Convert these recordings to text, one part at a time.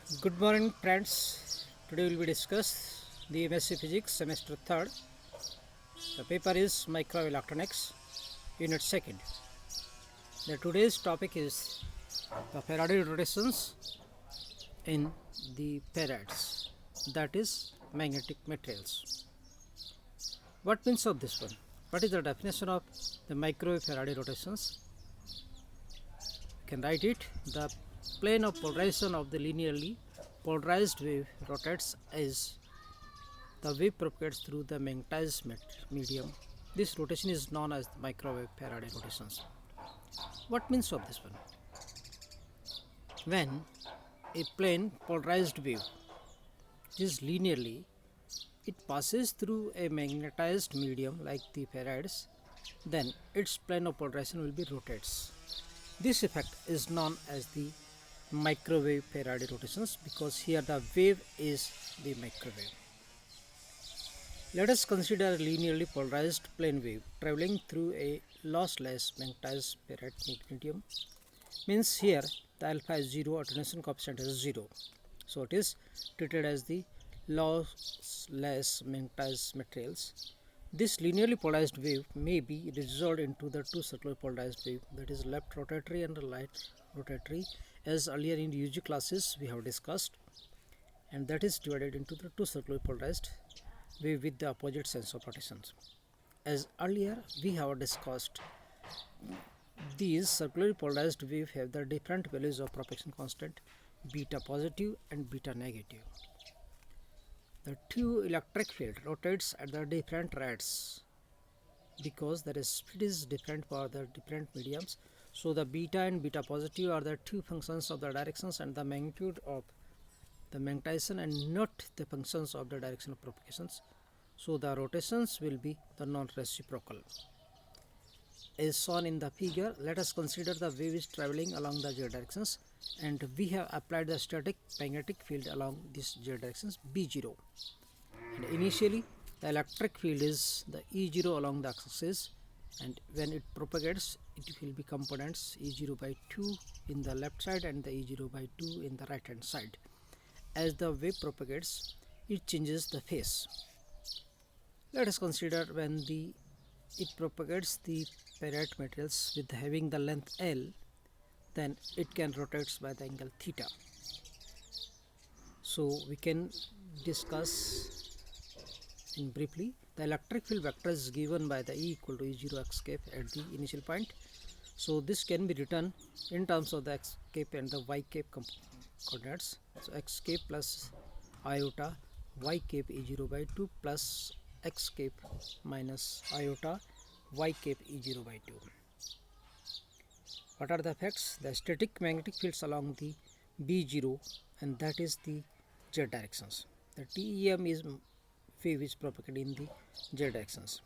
Good morning, friends. Today we will discuss the MSc Physics semester 3rd. The paper is Microelectronics, Unit 2nd. The today's topic is the Faraday rotations in the farads, that is magnetic materials. What means of this one? What is the definition of the microwave Faraday rotations? You can write it. The plane of polarization of the linearly polarized wave rotates as the wave propagates through the magnetized medium. This rotation is known as the microwave Faraday rotations. What means of this one? When a plane polarized wave is linearly, it passes through a magnetized medium like the farads, then its plane of polarization will be rotates. This effect is known as the microwave Faraday rotations because here the wave is the microwave. Let us consider a linearly polarized plane wave traveling through a lossless magnetized ferrite medium. Means here the alpha is 0, attenuation coefficient is 0. So it is treated as the lossless magnetized materials. This linearly polarized wave may be resolved into the two circular polarized wave, that is left rotatory and right rotatory, as earlier in UG classes we have discussed, and that is divided into the two circular polarized wave with the opposite sense of rotations. As earlier we have discussed, these circular polarized wave have the different values of propagation constant, beta positive and beta negative. The two electric field rotates at the different rates because the speed is different for the different mediums. So the beta and beta positive are the two functions of the directions and the magnitude of the magnetization and not the functions of the direction of propagations. So the rotations will be the non-reciprocal. As shown in the figure, let us consider the wave is traveling along the z directions and we have applied the static magnetic field along these z directions B0. And initially the electric field is the E0 along the axis, and when it propagates it will be components E0 by 2 in the left side and the E0 by 2 in the right hand side. As the wave propagates, it changes the phase. Let us consider when it propagates the ferrite materials with having the length L, then it can rotate by the angle theta. So we can discuss in briefly. The electric field vector is given by the E equal to E0 x cap at the initial point. So this can be written in terms of the x cap and the y cap coordinates. So x cap plus iota y cap E0 by 2 plus x cap minus iota y cap E0 by 2. What are the effects? The static magnetic fields along the B0, and that is the z directions. The TEM is wave is propagated in the z directions.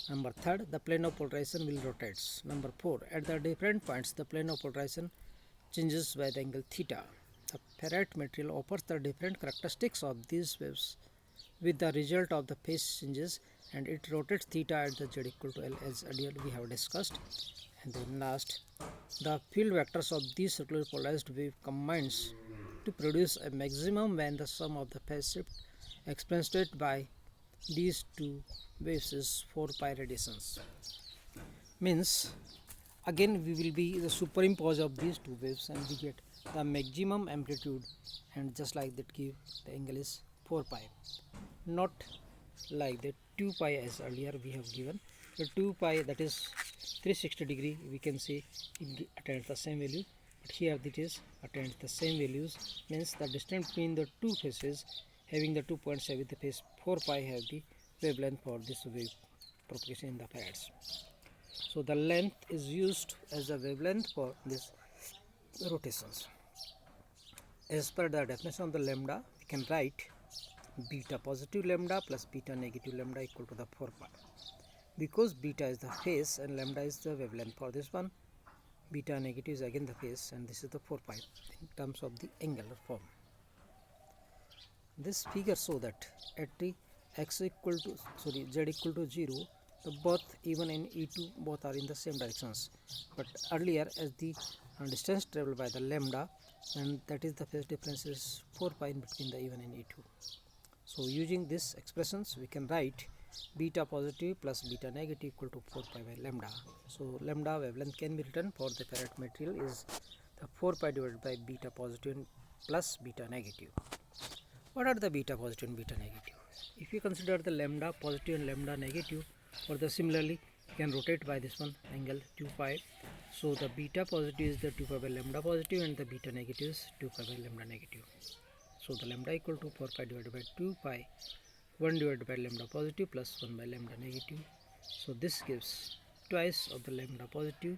Number 3, the plane of polarization will rotate. Number 4, at the different points the plane of polarization changes by the angle theta. The ferrite material offers the different characteristics of these waves with the result of the phase changes, and it rotates theta at the z equal to L as earlier we have discussed. And then last, the field vectors of these circular polarized wave combines to produce a maximum when the sum of the phase shift experienced by these two waves is 4 pi radiations. Means again we will be the superimpose of these two waves and we get the maximum amplitude, and just like that give the angle is 4 pi, not like the 2 pi as earlier we have given. The 2 pi, that is 360 degree, we can say it attains the same value, but here it is attains the same values. Means the distance between the two phases having the 2 points with the phase 4 pi have the wavelength for this wave propagation in the farads. So the length is used as a wavelength for this rotations. As per the definition of the lambda, we can write beta positive lambda plus beta negative lambda equal to the 4 pi. Because beta is the phase and lambda is the wavelength for this one, beta negative is again the phase, and this is the 4 pi in terms of the angular form. This figure shows that at the z equal to 0, the both E1 and E2 both are in the same directions. But earlier, as the and distance traveled by the lambda, and that is the phase difference is 4 pi in between the E1 and E2. So using these expressions we can write beta positive plus beta negative equal to 4 pi by lambda. So lambda wavelength can be written for the ferrite material is the 4 pi divided by beta positive plus beta negative. What are the beta positive and beta negative? If you consider the lambda positive and lambda negative, for the similarly you can rotate by this one angle 2 pi. So the beta positive is the 2 pi by lambda positive and the beta negative is 2 pi by lambda negative. So the lambda equal to 4 pi divided by 2 pi 1 divided by lambda positive plus 1 by lambda negative. So this gives twice of the lambda positive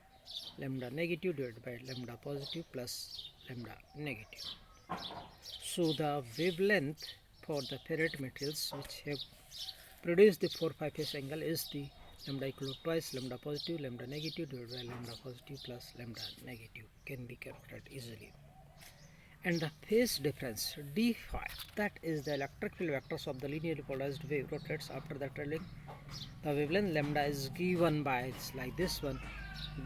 lambda negative divided by lambda positive plus lambda negative. So the wavelength for the ferrite materials which have produced the 4 pi phase angle is the lambda equal to twice lambda positive lambda negative divided by lambda positive plus lambda negative, can be calculated easily. And the phase difference d phi, that is the electric field vectors of the linearly polarized wave rotates after the traveling. The wavelength lambda is given by, it's like this one,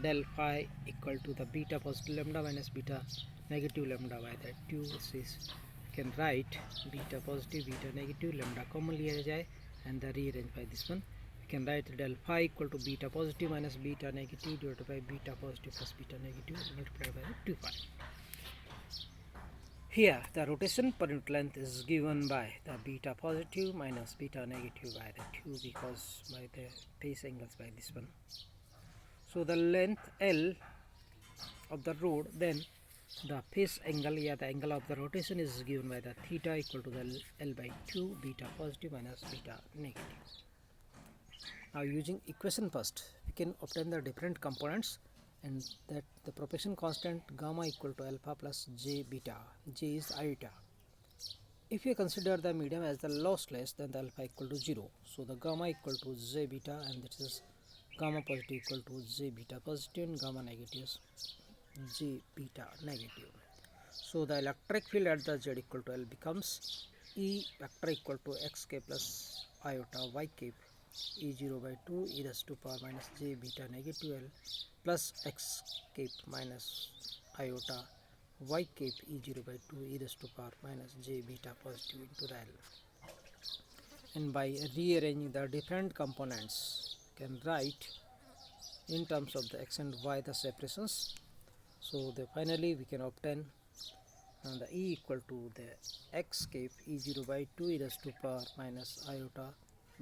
del phi equal to the beta positive lambda minus beta negative lambda by the 2. This is, you can write beta positive beta negative lambda commonly लिया and the rearrange by this one. You can write del phi equal to beta positive minus beta negative divided by beta positive plus beta negative multiplied by 2 pi. Here the rotation per unit length is given by the beta positive minus beta negative by the 2 because by the phase angles by this one. So the length L of the rod, then the phase angle, the angle of the rotation is given by the theta equal to the L by 2 beta positive minus beta negative. Now using equation first we can obtain the different components, and that the propagation constant gamma equal to alpha plus j beta, j is iota. If you consider the medium as the lossless, then the alpha equal to 0, so the gamma equal to j beta, and this is gamma positive equal to j beta positive and gamma negative is j beta negative. So the electric field at the z equal to L becomes E vector equal to x k plus iota y k E0 by 2 e raised to power minus j beta negative L plus x cape minus iota y cape E0 by 2 e raised to power minus j beta positive into the L. And by rearranging the different components can write in terms of the x and y the separations. So the finally we can obtain the E equal to the x cape E0 by 2 e raised to power minus iota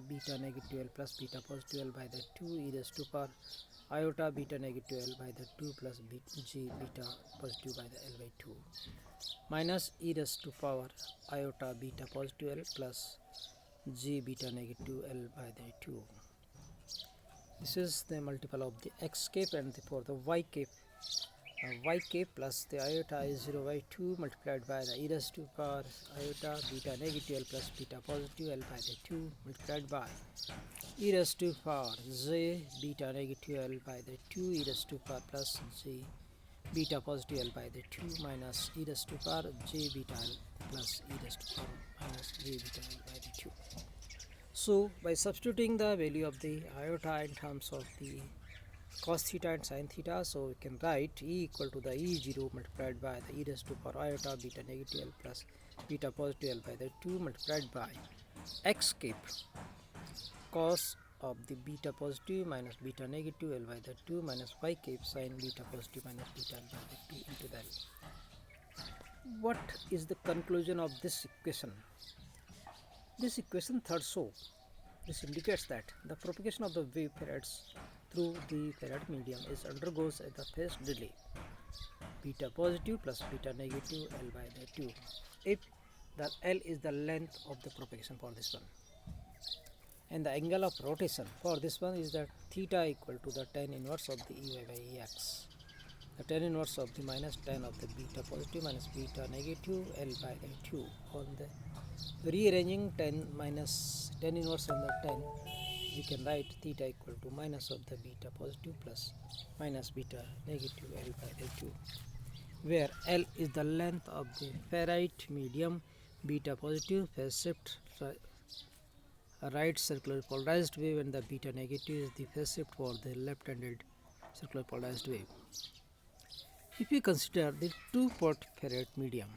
beta negative L plus beta positive L by the 2 e raised to power iota beta negative L by the 2 plus j beta positive by the L by 2 minus e raised to power iota beta positive L plus j beta negative L by the 2. This is the multiple of the x cape, and for the y cape plus the iota is 0 by 2 multiplied by the e raised to power iota beta negative L plus beta positive L by the 2 multiplied by e raised to power j beta negative L by the 2 e raised to power plus j beta positive L by the 2 minus e raised to power j beta L plus e raised to power minus j beta L by the 2. So by substituting the value of the iota in terms of the cos theta and sin theta, so we can write E equal to the E0 multiplied by the e raised to power iota beta negative L plus beta positive L by the 2 multiplied by x cape cos of the beta positive minus beta negative L by the 2 minus y cape sin beta positive minus beta L by the 2 into the L. What is the conclusion of this equation? This equation third this indicates that the propagation of the wave Farads through the ferrite medium is undergoes at the phase delay beta positive plus beta negative L by the 2 if the L is the length of the propagation for this one, and the angle of rotation for this one is that theta equal to the tan inverse of the Ey by Ex, the tan inverse of the minus tan of the beta positive minus beta negative L by the 2. On the rearranging tan inverse and the tan, we can write theta equal to minus of the beta positive plus minus beta negative L by the 2, where L is the length of the ferrite medium beta positive phase shift right circular polarized wave, and the beta negative is the phase shift for the left-handed circular polarized wave. If we consider the two-port ferrite medium,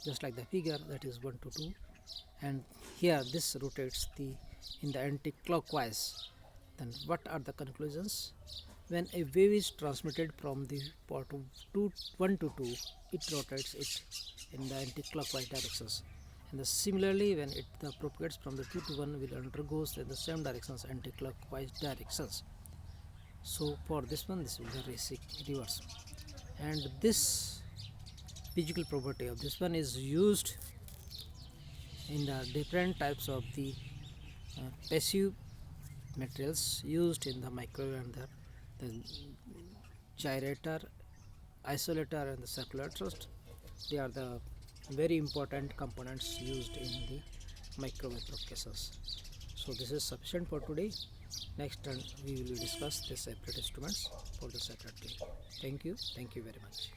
just like the figure, that is 1 to 2, and here this rotates in the anti-clockwise, then what are the conclusions? When a wave is transmitted from the port 1 to 2, it rotates it in the anti-clockwise directions, and similarly when it propagates from the 2 to 1, will undergoes in the same directions, anti-clockwise directions. So for this one, this will be reverse, and this physical property of this one is used in the different types of the passive materials used in the microwave, and the gyrator, isolator, and the circular thrust. They are the very important components used in the microwave cases. So this is sufficient for today. Next time we will discuss the separate instruments for the separately. Thank you very much.